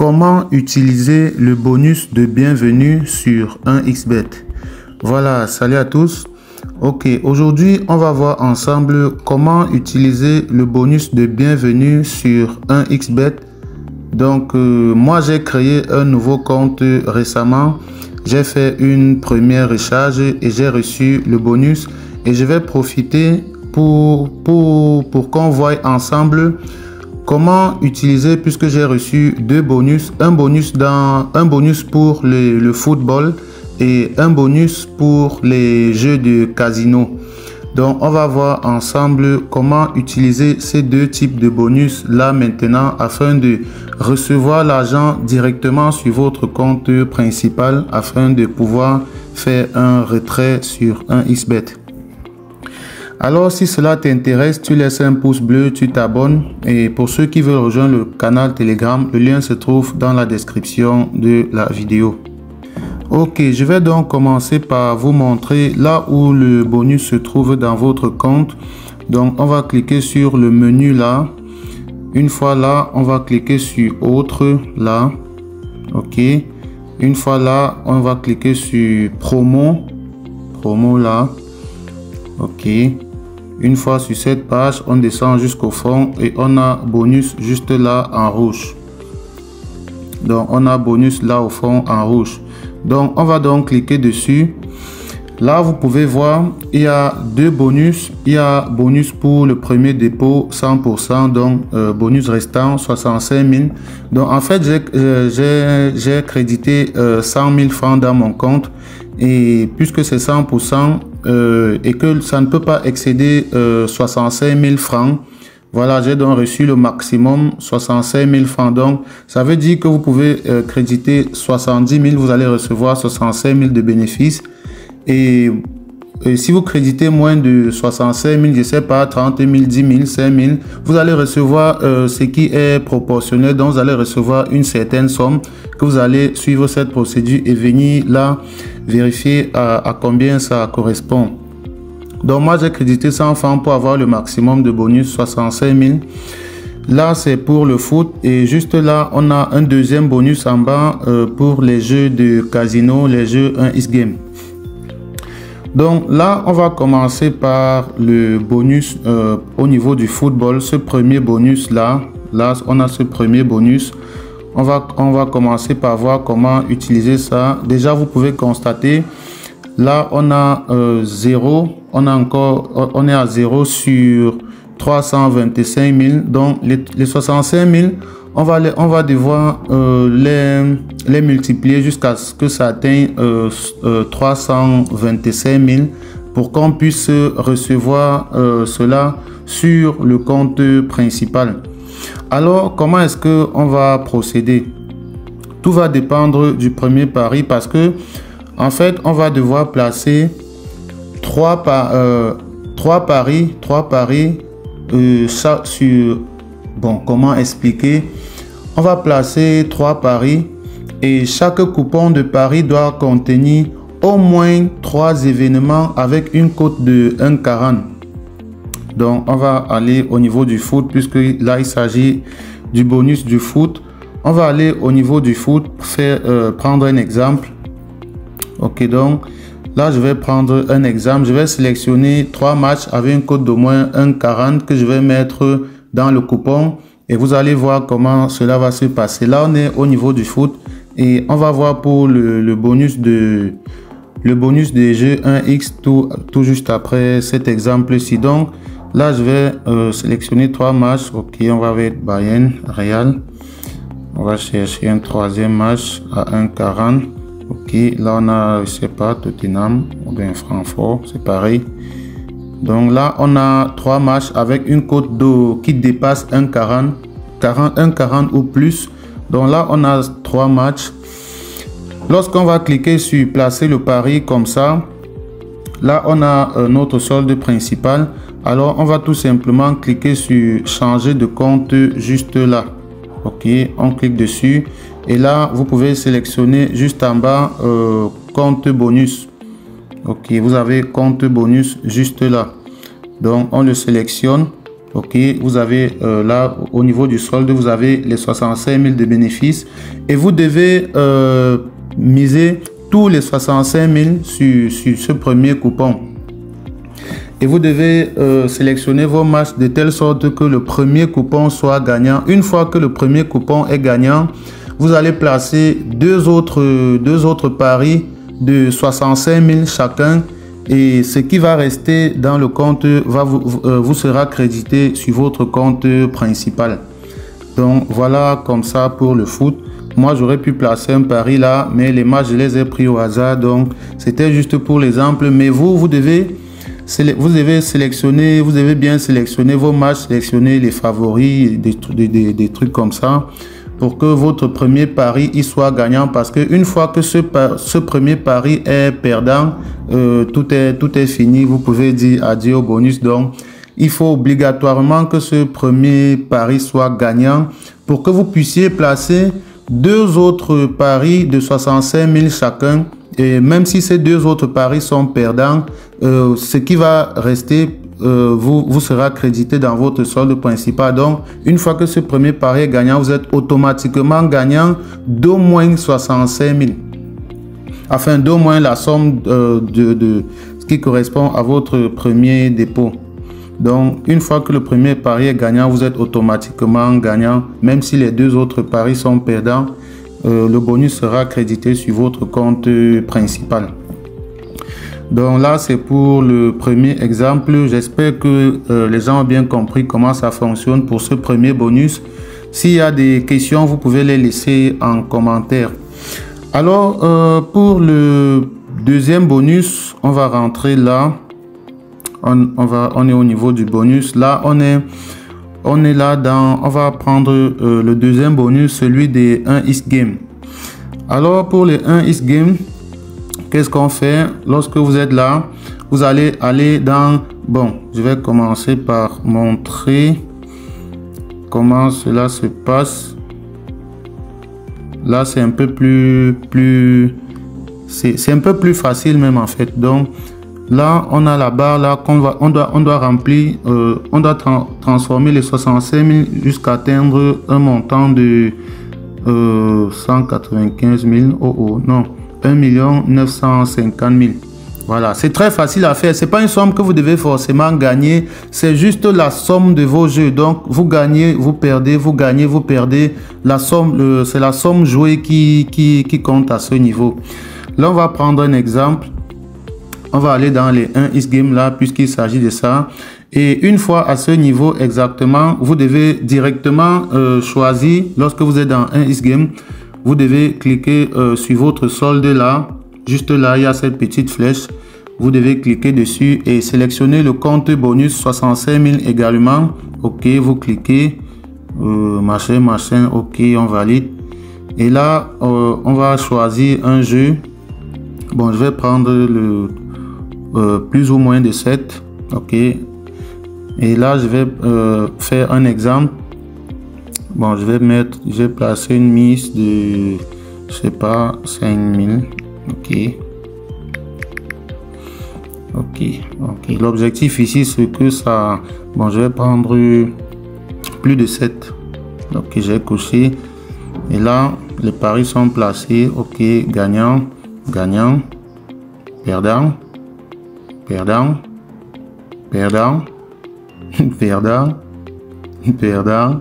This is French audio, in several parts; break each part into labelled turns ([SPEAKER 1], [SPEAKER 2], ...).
[SPEAKER 1] Comment utiliser le bonus de bienvenue sur 1xBet? Voilà, salut à tous. Ok, aujourd'hui on va voir ensemble comment utiliser le bonus de bienvenue sur 1xBet. Donc moi j'ai créé un nouveau compte récemment. J'ai fait une première recharge et j'ai reçu le bonus. Et je vais profiter pour qu'on voie ensemble comment utiliser, puisque j'ai reçu deux bonus, un bonus pour le football et un bonus pour les jeux de casino. Donc on va voir ensemble comment utiliser ces deux types de bonus là maintenant afin de recevoir l'argent directement sur votre compte principal afin de pouvoir faire un retrait sur 1xBet. Alors si cela t'intéresse, tu laisses un pouce bleu, tu t'abonnes, et pour ceux qui veulent rejoindre le canal Telegram, le lien se trouve dans la description de la vidéo. Ok, je vais donc commencer par vous montrer là où le bonus se trouve dans votre compte. Donc on va cliquer sur le menu là. Une fois là, on va cliquer sur autre là. Ok, une fois là, on va cliquer sur promo là. Ok, une fois sur cette page, on descend jusqu'au fond et on a bonus juste là en rouge. Donc on a bonus là au fond en rouge. Donc on va donc cliquer dessus. Là vous pouvez voir, il y a deux bonus. Il y a bonus pour le premier dépôt 100%, donc bonus restant 65 000. Donc en fait j'ai crédité 100 000 francs dans mon compte. Et puisque c'est 100% et que ça ne peut pas excéder 65 000 francs, voilà, j'ai donc reçu le maximum 65 000 francs. Donc ça veut dire que vous pouvez créditer 70 000, vous allez recevoir 65 000 de bénéfices. Et si vous créditez moins de 65 000, je sais pas, 30 000, 10 000, 5 000, vous allez recevoir ce qui est proportionnel. Donc vous allez recevoir une certaine somme que vous allez suivre cette procédure et venir là vérifier à combien ça correspond. Donc moi j'ai crédité 100 francs pour avoir le maximum de bonus 65 000. Là c'est pour le foot et juste là on a un deuxième bonus en bas pour les jeux de casino, les jeux 1xGame. Donc là on va commencer par le bonus au niveau du football. Ce premier bonus là on a ce premier bonus. On va commencer par voir comment utiliser ça. Déjà vous pouvez constater là on a 0, on est à 0 sur 325 000. Donc les 65 000 on va devoir les multiplier jusqu'à ce que ça atteigne 325 000 pour qu'on puisse recevoir cela sur le compte principal. Alors comment est-ce que on va procéder? Tout va dépendre du premier pari parce que en fait on va devoir placer trois paris ça sur, bon, comment expliquer? On va placer 3 paris et chaque coupon de pari doit contenir au moins 3 événements avec une cote de 1,40. Donc on va aller au niveau du foot puisque là il s'agit du bonus du foot. On va aller au niveau du foot, prendre un exemple. Ok, donc là je vais prendre un exemple. Je vais sélectionner 3 matchs avec une cote d'au moins 1,40 que je vais mettre dans le coupon et vous allez voir comment cela va se passer. Là on est au niveau du foot et on va voir pour le bonus des jeux 1x tout juste après cet exemple-ci. Donc là je vais sélectionner 3 matchs. Ok, on va avec Bayern, Real. On va chercher un troisième match à 1,40. Ok, là on a, je sais pas, Tottenham ou bien Francfort, c'est pareil. Donc là on a 3 matchs avec une cote qui dépasse 1,40 ou plus. Donc là on a 3 matchs. Lorsqu'on va cliquer sur placer le pari comme ça, là on a notre solde principal. Alors on va tout simplement cliquer sur changer de compte juste là. Ok, on clique dessus et là vous pouvez sélectionner juste en bas compte bonus. Ok, vous avez compte bonus juste là. Donc on le sélectionne Ok, vous avez là au niveau du solde, vous avez les 65 000 de bénéfices et vous devez miser tous les 65 000 sur ce premier coupon. Et vous devez sélectionner vos matchs de telle sorte que le premier coupon soit gagnant. Une fois que le premier coupon est gagnant, vous allez placer deux autres paris de 65 000 chacun. Et ce qui va rester dans le compte vous sera crédité sur votre compte principal. Donc voilà, comme ça pour le foot. Moi j'aurais pu placer un pari là, mais les matchs je les ai pris au hasard, donc c'était juste pour l'exemple. Mais vous devez sélectionner, vous devez bien sélectionner vos matchs, sélectionner les favoris, des trucs comme ça, pour que votre premier pari il soit gagnant, parce qu'une fois que ce premier pari est perdant, tout est fini, vous pouvez dire adieu au bonus. Donc il faut obligatoirement que ce premier pari soit gagnant pour que vous puissiez placer deux autres paris de 65 000 chacun. Et même si ces deux autres paris sont perdants, ce qui va rester vous sera crédité dans votre solde principal. Donc, une fois que ce premier pari est gagnant, vous êtes automatiquement gagnant d'au moins 65 000. Enfin, d'au moins la somme de ce qui correspond à votre premier dépôt. Donc, une fois que le premier pari est gagnant, vous êtes automatiquement gagnant. Même si les deux autres paris sont perdants, le bonus sera crédité sur votre compte principal. Donc là, c'est pour le premier exemple. J'espère que les gens ont bien compris comment ça fonctionne pour ce premier bonus. S'il y a des questions, vous pouvez les laisser en commentaire. Alors, pour le deuxième bonus, on va rentrer là. On est au niveau du bonus. Là, on est là dans... On va prendre le deuxième bonus, celui des 1x game. Alors, pour les 1x game, qu'est-ce qu'on fait? Lorsque vous êtes là, vous allez aller dans... Bon, je vais commencer par montrer comment cela se passe. Là, c'est un peu c'est un peu plus facile même en fait. Donc, là, on a la barre là on doit remplir, on doit transformer les 65 000 jusqu'à atteindre un montant de 195 000. Non, 1 950 000. Voilà, c'est très facile à faire. C'est pas une somme que vous devez forcément gagner. C'est juste la somme de vos jeux. Donc, vous gagnez, vous perdez, vous gagnez, vous perdez. La somme, c'est la somme jouée qui compte à ce niveau. Là, on va prendre un exemple. On va aller dans les 1x game là, puisqu'il s'agit de ça. Et une fois à ce niveau exactement, vous devez directement choisir, lorsque vous êtes dans 1x game, vous devez cliquer sur votre solde là. Juste là, il y a cette petite flèche. Vous devez cliquer dessus et sélectionner le compte bonus 65 000 également. OK, vous cliquez. Machin, OK, on valide. Et là, on va choisir un jeu. Bon, je vais prendre le plus ou moins de 7. OK. Et là, je vais faire un exemple. Bon, je vais placer une mise de, je sais pas, 5 000. OK. L'objectif ici, c'est que ça... Bon, je vais prendre plus de 7. OK, j'ai coché. Et là, les paris sont placés. OK, gagnant, gagnant, perdant, perdant, perdant, perdant, perdant,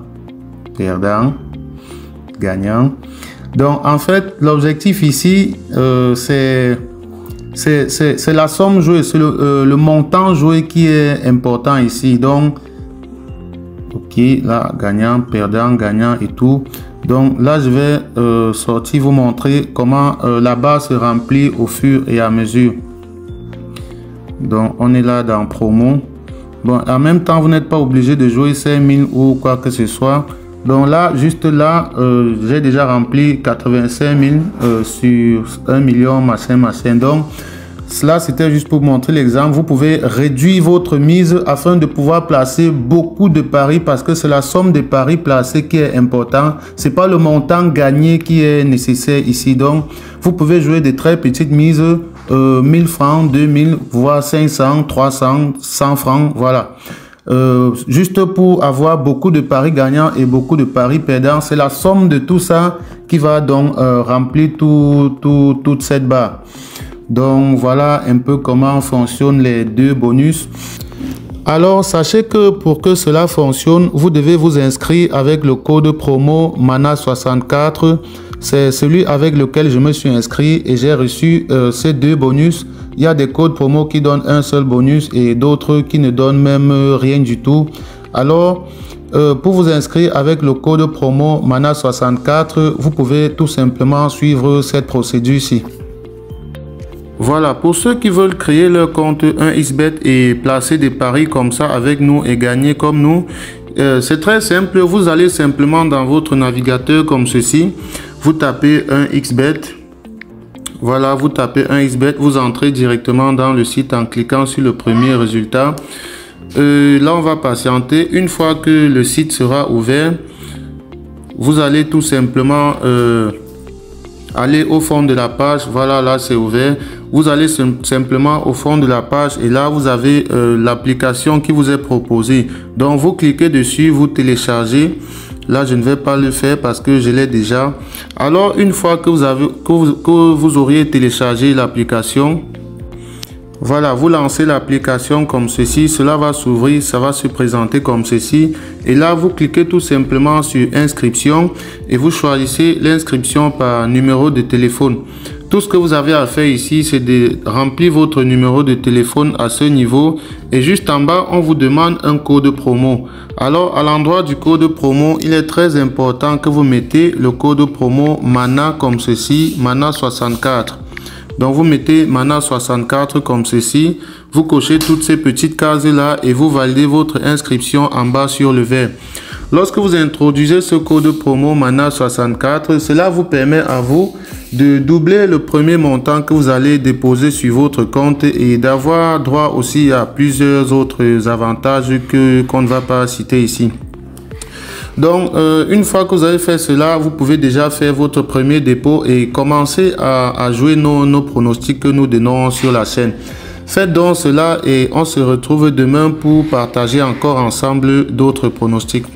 [SPEAKER 1] perdant, gagnant. Donc, en fait, l'objectif ici, c'est la somme jouée, c'est le montant joué qui est important ici. Donc, OK, là, gagnant, perdant, gagnant et tout. Donc, là, je vais sortir, vous montrer comment la barre se remplit au fur et à mesure. Donc, on est là dans promo. Bon, en même temps, vous n'êtes pas obligé de jouer 5000 ou quoi que ce soit. Donc là, juste là, j'ai déjà rempli 85 000 sur 1 million, machin. Donc, cela, c'était juste pour montrer l'exemple. Vous pouvez réduire votre mise afin de pouvoir placer beaucoup de paris parce que c'est la somme de paris placés qui est important. C'est pas le montant gagné qui est nécessaire ici. Donc, vous pouvez jouer des très petites mises, 1000 francs, 2000, voire 500, 300, 100 francs. Voilà. juste pour avoir beaucoup de paris gagnants et beaucoup de paris perdants. C'est la somme de tout ça qui va donc remplir toute cette barre. Donc voilà un peu comment fonctionnent les deux bonus. Alors sachez que pour que cela fonctionne, vous devez vous inscrire avec le code promo MANA64. C'est celui avec lequel je me suis inscrit et j'ai reçu ces deux bonus. Il y a des codes promo qui donnent un seul bonus et d'autres qui ne donnent même rien du tout. Alors, pour vous inscrire avec le code promo MANA64, vous pouvez tout simplement suivre cette procédure-ci. Voilà, pour ceux qui veulent créer leur compte 1xBet et placer des paris comme ça avec nous et gagner comme nous, c'est très simple. Vous allez simplement dans votre navigateur comme ceci. Vous tapez 1xBet. Voilà, vous tapez 1xBet. Vous entrez directement dans le site en cliquant sur le premier résultat. Là, on va patienter. Une fois que le site sera ouvert, vous allez tout simplement aller au fond de la page. Voilà, là c'est ouvert. Vous allez simplement au fond de la page et là vous avez l'application qui vous est proposée. Donc vous cliquez dessus, vous téléchargez. Là je ne vais pas le faire parce que je l'ai déjà. Alors une fois que vous auriez téléchargé l'application, voilà, vous lancez l'application comme ceci, cela va s'ouvrir, ça va se présenter comme ceci. Et là, vous cliquez tout simplement sur inscription et vous choisissez l'inscription par numéro de téléphone. Tout ce que vous avez à faire ici, c'est de remplir votre numéro de téléphone à ce niveau. Et juste en bas, on vous demande un code promo. Alors, à l'endroit du code promo, il est très important que vous mettez le code promo MANA comme ceci, MANA64. Donc vous mettez MANA64 comme ceci, vous cochez toutes ces petites cases là et vous validez votre inscription en bas sur le vert. Lorsque vous introduisez ce code promo MANA64, cela vous permet à vous de doubler le premier montant que vous allez déposer sur votre compte et d'avoir droit aussi à plusieurs autres avantages qu'on ne va pas citer ici. Donc, une fois que vous avez fait cela, vous pouvez déjà faire votre premier dépôt et commencer à jouer nos pronostics que nous donnons sur la chaîne. Faites donc cela et on se retrouve demain pour partager encore ensemble d'autres pronostics.